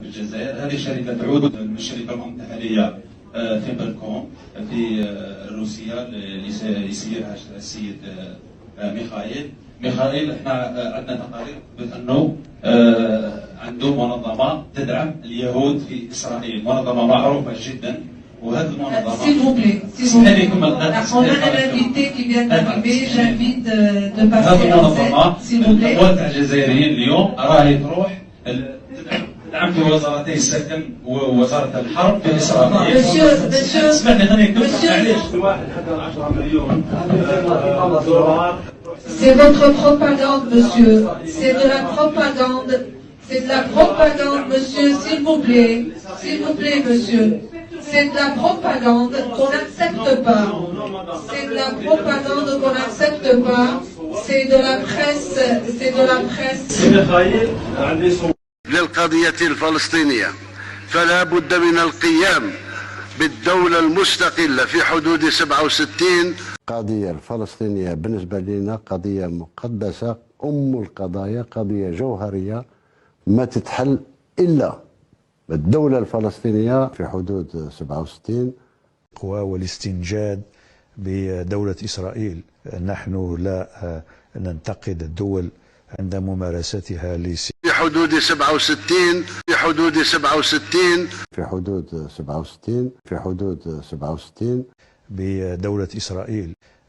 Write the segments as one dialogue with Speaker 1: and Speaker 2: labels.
Speaker 1: الجزائر. هذه الشركة تعود من الشركة المحلية فيبركوم في روسيا اللي يسيرها السيد ميخائيل. احنا عندنا تقارير بأنه عنده منظمة تدعم اليهود في إسرائيل، منظمة معروفة جدا. وهذه المنظمة
Speaker 2: s'il vous plaît, on a un invité qui vient d'arriver, j'invite de passer en scène, s'il vous plaît.
Speaker 1: الأموال تاع الجزائريين اليوم راهي تروح تدعم في وزارتي السكن ووزارة الحرب في إسرائيل. اسمعني خليني نكمل معليش. 10 مليون دولار.
Speaker 2: C'est votre propagande, monsieur. C'est de la propagande. C'est de la propagande, monsieur, s'il vous plaît. S'il vous plaît, monsieur. C'est de la propagande qu'on n'accepte pas. C'est de la propagande qu'on n'accepte pas. C'est de la presse. C'est de la presse.
Speaker 3: للقضية الفلسطينية، فلا بد من القيام بالدولة المستقلة في حدود 67.
Speaker 4: القضية الفلسطينية بالنسبة لنا قضية مقدسة، القضايا، قضية جوهرية ما تتحل إلا الدولة الفلسطينية في حدود 67.
Speaker 5: والاستنجاد بدولة إسرائيل. نحن لا ننتقد الدول عند ممارستها
Speaker 3: في حدود 67 في حدود 67
Speaker 4: في حدود 67 في حدود 67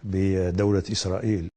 Speaker 5: بدولة إسرائيل